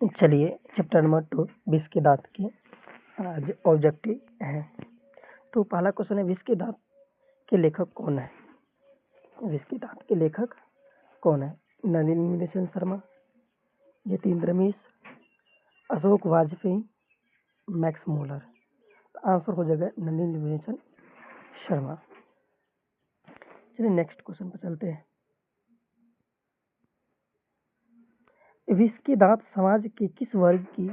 चलिए chapter number 2 विष के दांत के आज ऑब्जेक्टिव है। तो पहला क्वेश्चन है, विष के दांत के लेखक कौन है? विष के दांत के लेखक कौन है? नलिनी नीलेशन Sharma, Yatindra Mishra, Ashok Vajpeyi, Max Muller. Answer हो जाएगा नलिनी नीलेशन शर्मा। चलिए नेक्स्ट क्वेश्चन पर चलते हैं। विष के दांत समाज के किस वर्ग की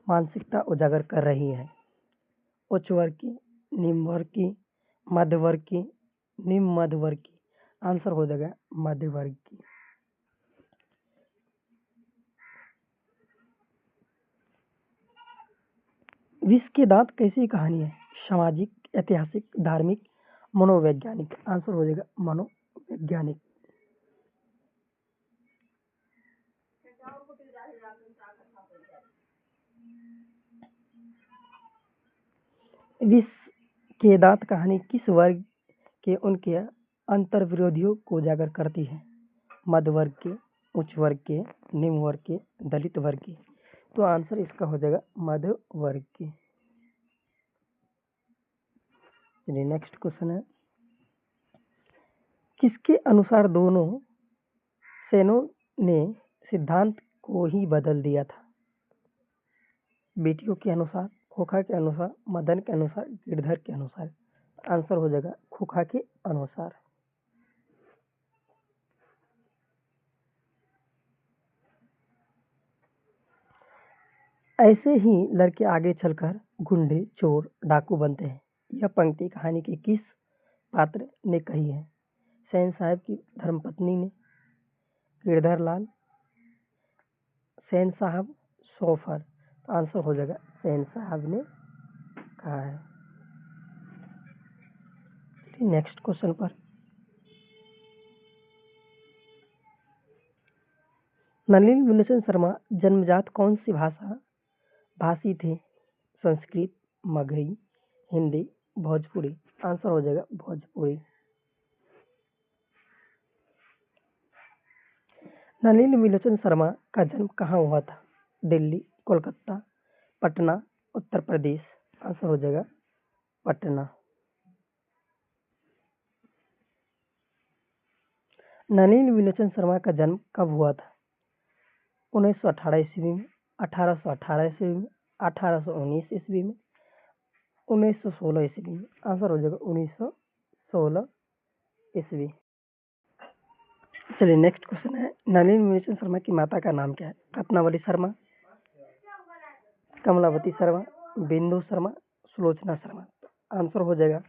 मानसिकता उजागर कर रही है? उच्च वर्ग की, निम्न वर्ग की, मध्य वर्ग की, निम्न मध्य वर्ग की। आंसर हो जाएगा मध्य वर्ग की। विष के दांत कैसी कहानी है? सामाजिक, ऐतिहासिक, धार्मिक, मनोवैज्ञानिक। आंसर हो जाएगा मनोवैज्ञानिक। विष के दांत कहानी किस वर्ग के उनके अंतर विरोधियों को उजागर करती है? मध्य वर्ग के, उच्च वर्ग के, निम्न वर्ग के, दलित वर्ग के। तो आंसर इसका हो जाएगा मध्य वर्ग के। चलिए नेक्स्ट क्वेश्चन है, किसके अनुसार दोनों सेनों ने सिद्धांत को ही बदल दिया था? बेटियों के अनुसार, खोखा के अनुसार, मदन के अनुसार, गिरधर के अनुसार। आंसर हो जाएगा खोखा के अनुसार। ऐसे ही लड़के आगे चलकर गुंडे, चोर, डाकू बनते हैं। यह पंक्ति कहानी के किस पात्र ने कही है? सैन साहब की धर्मपत्नी ने, गिरधर लाल, सैन साहब, सोफर। आंसर हो जाएगा सैन साहब ने कहा है। नेक्स्ट क्वेश्चन पर, नलिनी नीलेशन शर्मा जन्मजात कौन सी भाषी थे? संस्कृत, मगही, हिंदी, भोजपुरी। आंसर हो जाएगा भोजपुरी। नलिनी नीलेशन शर्मा का जन्म कहाँ हुआ था? दिल्ली, कोलकाता, पटना, उत्तर प्रदेश। आंसर हो जाएगा पटना। नलिनी नीलेशन शर्मा का जन्म कब हुआ था? 1918 ईस्वी में, 1818 ईस्वी में, 1819 ईस्वी में, 1916 ईस्वी में। आंसर हो जाएगा 1916 ईस्वी। चलिए नेक्स्ट क्वेश्चन है, नलिनी नीलेशन शर्मा की माता का नाम क्या है? रत्नावली शर्मा, कमलावती शर्मा, बिंदु शर्मा, सुलोचना शर्मा। आंसर हो जाएगा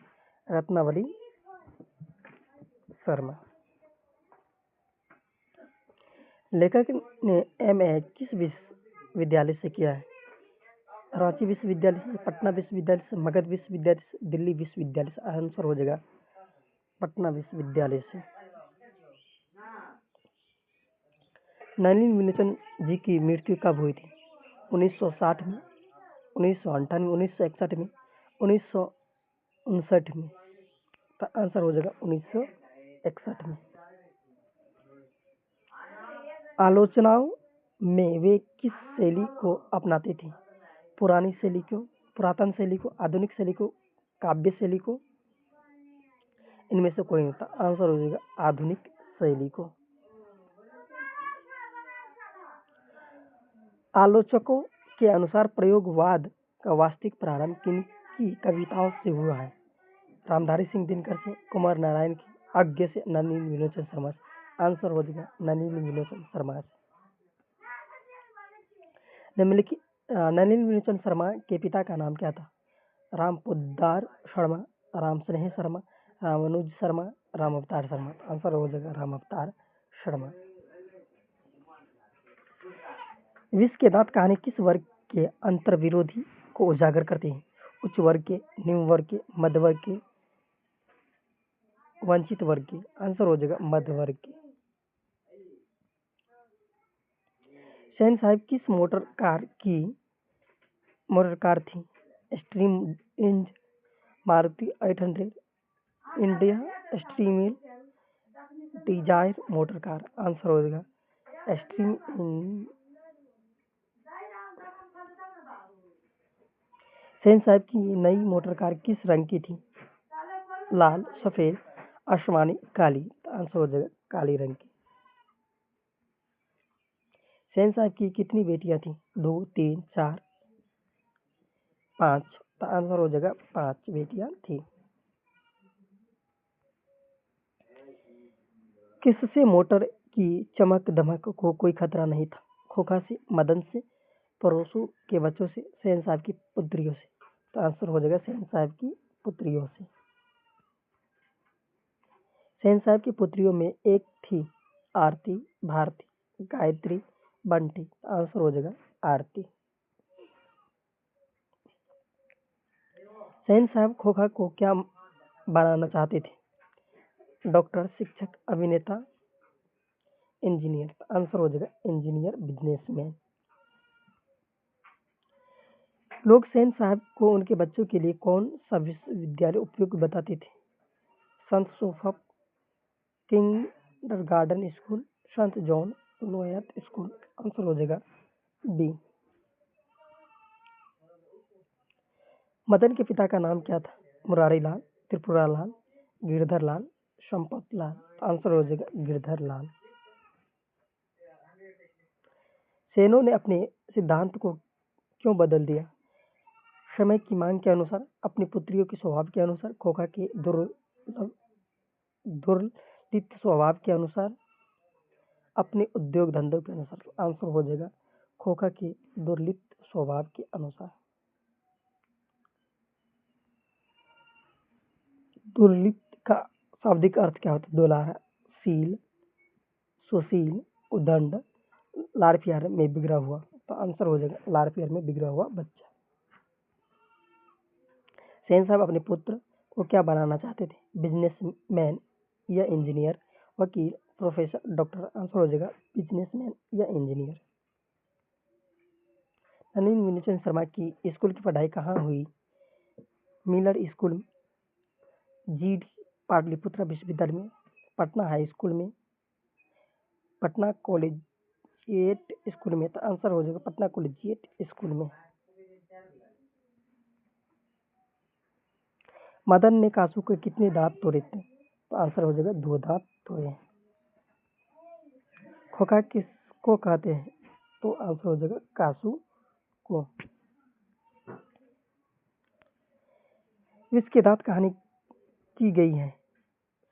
रत्नावली शर्मा। लेखक ने MA किस विश्वविद्यालय से किया है? रांची विश्वविद्यालय से, पटना विश्वविद्यालय से, मगध विश्वविद्यालय से, दिल्ली विश्वविद्यालय से। आंसर हो जाएगा पटना विश्वविद्यालय से। नलिनी नीलेशन जी की मृत्यु कब हुई थी? 1960 में, 1958 में, 1961 में, 1959 में। तो आंसर हो जाएगा 1961 में। आलोचनाओं में वे किस शैली को अपनाते थे? पुरानी शैली को, पुरातन शैली को, आधुनिक शैली को, काव्य शैली को। इनमें से कोई नहीं था। आंसर हो जाएगा आधुनिक शैली को। आलोचकों के अनुसार प्रयोगवाद का वास्तविक प्रारंभ किनकी कविताओं से हुआ है? रामधारी सिंह दिनकर से, कुमार नारायण की, अज्ञ से, नलिनी नीलेशन शर्मा से। आंसर हो जाएगा नलिनी नीलेशन शर्मा से। निम्नलिखित नलिनी नीलेशन शर्मा के पिता का नाम क्या था? राम पोद्दार शर्मा, राम स्नेह शर्मा, रामानुज शर्मा, राम अवतार शर्मा। आंसर हो जाएगा राम अवतार शर्मा। विष के दांत कहानी किस वर्ग के अंतर विरोधी को उजागर करते हैं? उच्च वर्ग के, निम्न वर्ग के, मध्य वर्ग के, वंचित वर्ग के। आंसर हो जाएगा मध्य वर्ग के। सैन साहब किस मोटर कार थी? स्ट्रीम इंज, मारुति 800, इंडिया स्ट्रीमिल, डिजायर मोटर कार। आंसर हो जाएगा स्ट्रीम सेन साहब की नई मोटर कार किस रंग की थी? लाल, सफेद, आसमानी, काली। तो आंसर हो जाएगा काली रंग की। सेन साहब की कितनी बेटियां थी? 2, 3, 4, 5। तो आंसर हो जाएगा 5 बेटियां थी। किससे मोटर की चमक दमक को कोई खतरा नहीं था? खोखा से, मदन से, पड़ोसों के बच्चों से, सेन साहब की पुत्रियों से। तो आंसर हो जाएगा सेन साहब की पुत्रियों से। सेन साहब की पुत्रियों में एक थी आरती, भारती, गायत्री, बंटी। आंसर हो जाएगा आरती। सेन साहब खोखा को क्या बनाना चाहते थे? डॉक्टर, शिक्षक, अभिनेता, इंजीनियर। आंसर हो जाएगा इंजीनियर, बिजनेसमैन। लोग सेन साहब को उनके बच्चों के लिए कौन सा विश्वविद्यालय उपयुक्त बताते थे? संत सोफा किंडरगार्टन स्कूल, संत जॉन लोयट स्कूल। आंसर हो जाएगा बी। मदन के पिता का नाम क्या था? मुरारी लाल, त्रिपुरा लाल, गिरधर लाल, संपत लाल। आंसर हो जाएगा गिरधर लाल। सेनों ने अपने सिद्धांत को क्यों बदल दिया? समय की मांग के अनुसार, अपनी पुत्रियों के स्वभाव के अनुसार, खोखा के दुर्लिप्त स्वभाव के अनुसार, अपने उद्योग धंधों के अनुसार। आंसर हो जाएगा खोखा के दुर्लिप्त स्वभाव के अनुसार। दुर्लिप्त का शाब्दिक अर्थ क्या होता है? दुलारा, शील, सुशील, उदंड, लाड़ प्यार में बिगड़ा हुआ। तो आंसर हो जाएगा लाड़ प्यार में बिगड़ा हुआ बच्चा। सेन साहब अपने पुत्र को क्या बनाना चाहते थे? बिजनेसमैन या इंजीनियर, वकील, प्रोफेसर, डॉक्टर। आंसर हो जाएगा बिजनेसमैन या इंजीनियर। नलिनी विलोचन शर्मा की स्कूल की पढ़ाई कहाँ हुई? मिलर स्कूल, जीडी पाटलिपुत्र विश्वविद्यालय में, पटना हाई स्कूल में, पटना कॉलेजिएट स्कूल में। तो आंसर हो जाएगा पटना कॉलेजिएट स्कूल में। मदन ने कासू के कितने दांत तोड़े थे? तो आंसर हो जाएगा 2 दांत तोड़े। खोखा किसको कहते हैं? तो आंसर हो जाएगा कासू को। विष के दांत कहानी की गई है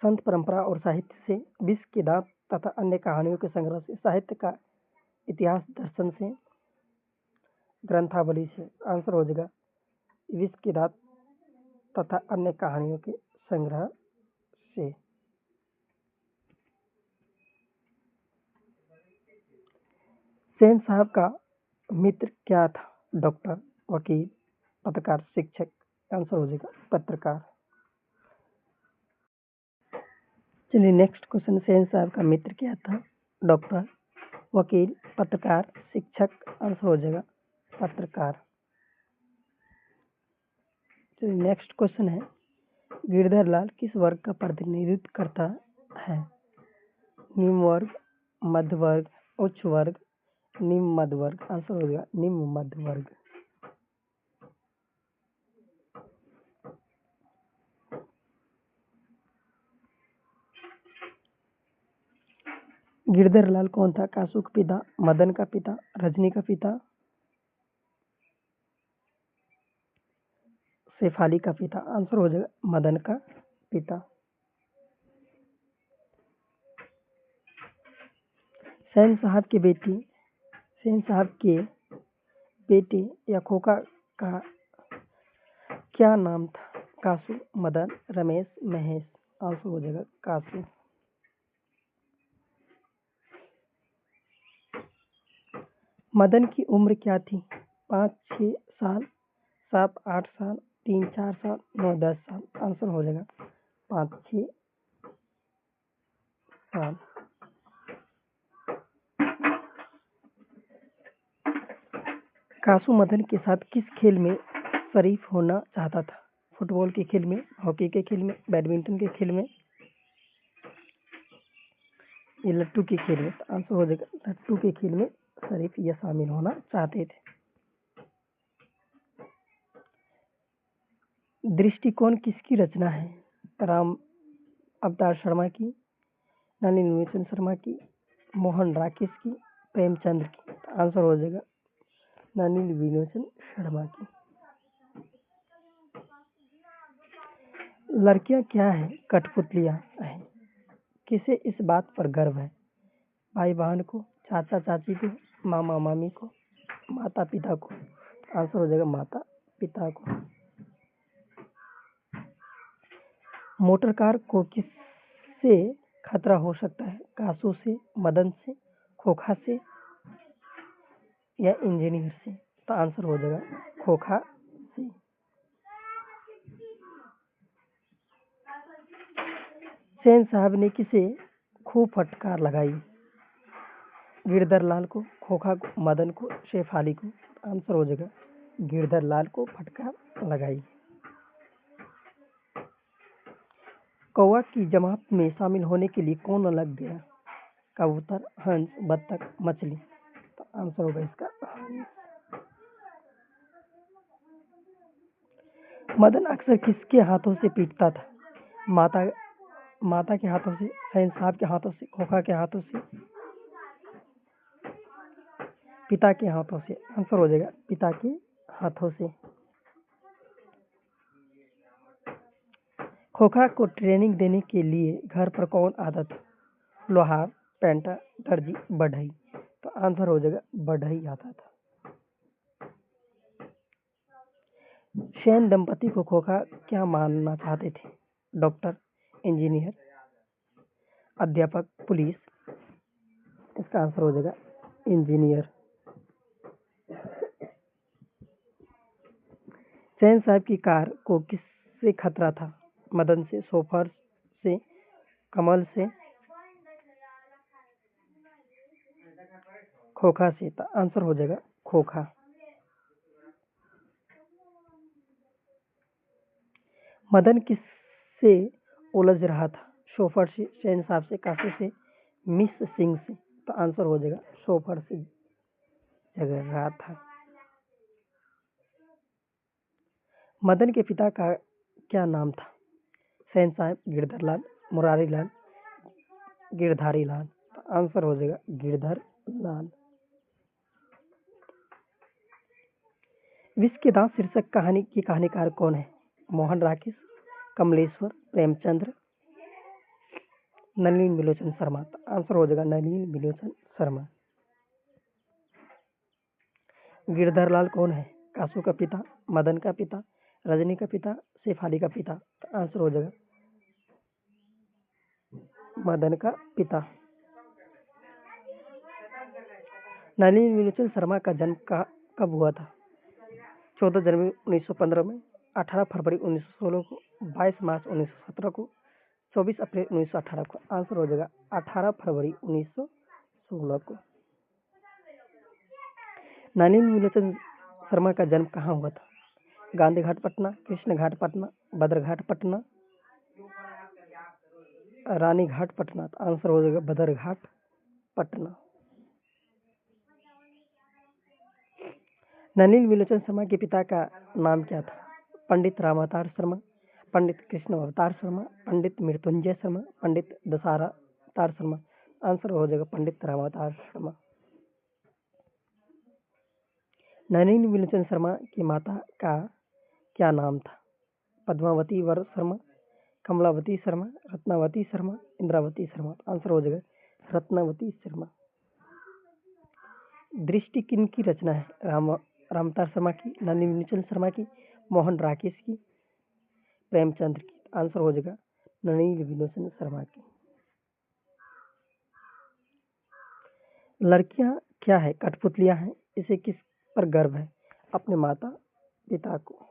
संत परंपरा और साहित्य से, विष के दांत तथा अन्य कहानियों के संग्रह से, साहित्य का इतिहास दर्शन से, ग्रंथावली से। आंसर हो जाएगा विष के दांत तथा अन्य कहानियों के संग्रह से। सेन साहब का मित्र क्या था? डॉक्टर, वकील, पत्रकार, शिक्षक। आंसर हो जाएगा पत्रकार। चलिए नेक्स्ट क्वेश्चन। सेन साहब का मित्र क्या था? डॉक्टर, वकील, पत्रकार, शिक्षक। आंसर हो जाएगा पत्रकार। चलिए नेक्स्ट क्वेश्चन है, गिरधर लाल किस वर्ग का प्रतिनिधित्व करता है? निम्न वर्ग, मध्य वर्ग, उच्च वर्ग, निम्न मध्य वर्ग। आंसर हो जाएगा निम्न मध्य वर्ग। गिरधर लाल कौन था? कासू का पिता, मदन का पिता, रजनी का पिता, शेफाली का पिता। आंसर हो जाएगा मदन का पिता। सेन साहब के बेटे या खोखा का क्या नाम था? कासू, मदन, रमेश, महेश। आंसर हो जाएगा कासू। मदन की उम्र क्या थी? 5-6 साल, 7-8 साल, 3-4 साल, 9-10 साल। आंसर हो जाएगा 5-6 साल। कासू मदन के साथ किस खेल में शरीफ होना चाहता था? फुटबॉल के खेल में, हॉकी के खेल में, बैडमिंटन के खेल में, ये लट्टू के खेल में। तो आंसर हो जाएगा लट्टू के खेल में शरीफ या शामिल होना चाहते थे। दृष्टिकोण किसकी रचना है? राम अवतार शर्मा की, नलिनी विलोचन शर्मा की, मोहन राकेश की, प्रेमचंद्र की। तो आंसर हो जाएगा नलिनी विलोचन शर्मा की। लड़कियां क्या है? कठपुतलियां हैं। किसे इस बात पर गर्व है? भाई बहन को, चाचा चाची को, मामा मामी को, माता पिता को। आंसर हो जाएगा माता पिता को। मोटर कार को किससे खतरा हो सकता है? कासू से, मदन से, खोखा से या इंजीनियर से। तो आंसर हो जाएगा खोखा से। सेन साहब ने किसे खूब फटकार लगाई? गिरधर लाल को, खोखा को, मदन को, शेफाली को। आंसर हो जाएगा गिरधर लाल को फटकार लगाई। कौवा की जमात में शामिल होने के लिए कौन अलग गया? कबूतर, हंस, बत्तख, मछली। तो आंसर होगा इसका हंस। मदन अक्सर किसके हाथों से पीटता था? माता के हाथों से, सैन साहब के हाथों से, खोखा के हाथों से, पिता के हाथों से। आंसर हो जाएगा पिता के हाथों से। खोखा को ट्रेनिंग देने के लिए घर पर कौन आता था? लोहार, पेंटर, दर्जी, बढ़ई। तो आंसर हो जाएगा बढ़ई आता था। सेन दंपति को खोखा क्या मानना चाहते थे? डॉक्टर, इंजीनियर, अध्यापक, पुलिस। इसका आंसर हो जाएगा इंजीनियर। सेन साहब की कार को किससे खतरा था? मदन से, सोफर से, कमल से, खोखा से। तो आंसर हो जाएगा खोखा। मदन किससे उलझ रहा था? शोफर से, सेन साहब से, काशी से, मिस सिंह से। तो आंसर हो जाएगा शोफर से झगड़ रहा था। मदन के पिता का क्या नाम था? सेन साहब, गिरधर लाल, मुरारी लाल, गिरधारी लाल। तो आंसर हो जाएगा गिरधर लाल। विष के दांत शीर्षक कहानी की कहानीकार कौन है? मोहन राकेश, कमलेश्वर, प्रेमचंद्र, नलिनी विलोचन शर्मा। तो आंसर हो जाएगा नलिनी विलोचन शर्मा। गिरधर लाल कौन है? कासू का पिता, मदन का पिता, रजनी का पिता, शेफाली का पिता। तो आंसर हो जाएगा मदन का पिता। नलिनी विलोचन शर्मा का जन्म कब हुआ था? 14 जनवरी 1915 में, 18 फरवरी 1916 को, 22 मार्च 1917 को, 24 अप्रैल 1918 को। आंसर हो जाएगा 18 फरवरी 1916 को। नलिनी विलोचन शर्मा का जन्म कहाँ हुआ था? गांधी घाट पटना, कृष्ण घाट पटना, बदरघाट पटना, रानी घाट पटना। तो आंसर हो जाएगा बदरघाट पटना। नलिनी विलोचन शर्मा के पिता का नाम क्या था? पंडित रामावतार शर्मा, पंडित कृष्ण अवतार शर्मा, पंडित मृत्युंजय शर्मा, पंडित दशहरावतार शर्मा। आंसर हो जाएगा पंडित रामावतार शर्मा। नलिनी विलोचन शर्मा की माता का क्या नाम था? पद्मावती वर शर्मा, कमलावती शर्मा, रत्नावती शर्मा, इंद्रावती शर्मा। आंसर हो जाएगा रत्नावती शर्मा। दृष्टि किन की रचना है? रामतार शर्मा की, नलिनी विलोचन शर्मा की, मोहन राकेश की, प्रेमचंद्र की। आंसर हो जाएगा नलिनी विलोचन शर्मा की। लड़कियां क्या है? कठपुतलियां हैं। इसे किस पर गर्व है? अपने माता पिता को।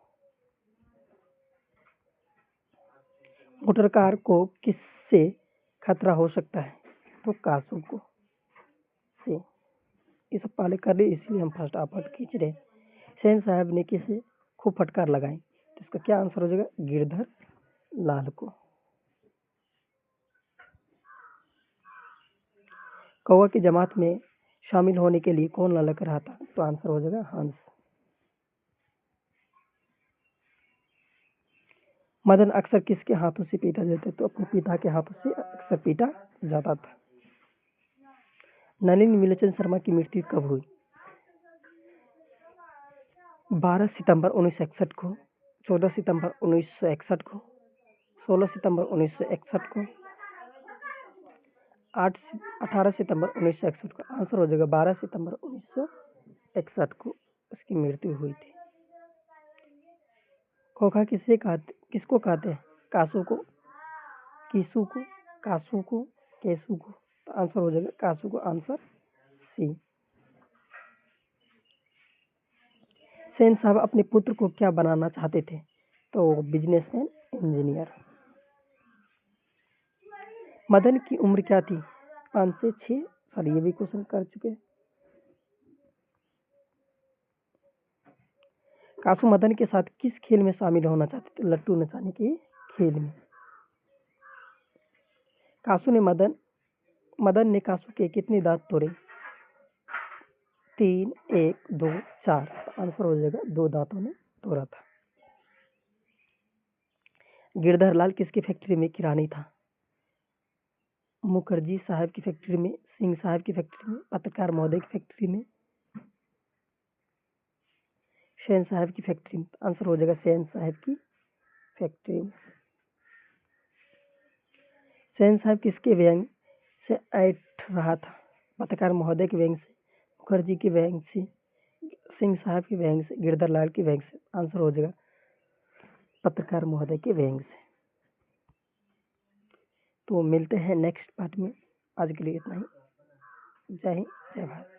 मोटर कार को किससे खतरा हो सकता है? तो कासू को से। ये सब पहले कर लिए इसलिए हम फर्स्ट आपट खींच रहे। सेन साहब ने किसे खूब फटकार लगाई? तो इसका क्या आंसर हो जाएगा? गिरधर लाल को। कौवा की जमात में शामिल होने के लिए कौन ललक रहा था? तो आंसर हो जाएगा हंस। मदन अक्सर किसके हाथों से पीटा जाता? तो अपने पिता के हाथों से अक्सर पीटा जाता था। नलिनी नीलचंद शर्मा की मृत्यु कब हुई? 12 सितंबर 1961 को, 14 सितंबर 1961 को, 16 सितंबर 1961 को, 18 सितंबर 1961 को। आंसर हो जाएगा 12 सितंबर 1961 को उसकी मृत्यु हुई थी। खोखा किसको कहते हैं? कासू को, कीसू को, कासू को, केसू को। तो आंसर हो जाएगा कासू को, आंसर सी। सेन साहब अपने पुत्र को क्या बनाना चाहते थे? तो बिजनेसमैन, इंजीनियर। मदन की उम्र क्या थी? 5 से 6 साल। ये भी क्वेश्चन कर चुके। कासू मदन के साथ किस खेल में शामिल होना चाहते थे? लट्टू नचाने के खेल में। मदन ने कासू के कितने दांत तोड़े? 3, 1, 2, 4। आंसर हो जाएगा 2 दांतों ने तोड़ा था। गिरधर लाल किसकी फैक्ट्री में किरानी था? मुखर्जी साहब की फैक्ट्री में, सिंह साहब की फैक्ट्री में, पत्रकार महोदय की फैक्ट्री में, सेन साहब की फैक्ट्री में। आंसर हो जाएगा सेन साहब की फैक्ट्री में। सेन साहब किसके व्यंग से ऐठ रहा था? पत्रकार महोदय के व्यंग से, मुखर्जी के व्यंग से, सिंह साहब के व्यंग से, गिरधर लाल के व्यंग से। आंसर हो जाएगा पत्रकार महोदय के व्यंग से। तो मिलते हैं नेक्स्ट पार्ट में। आज के लिए इतना ही। जय हिंद, जय भारत।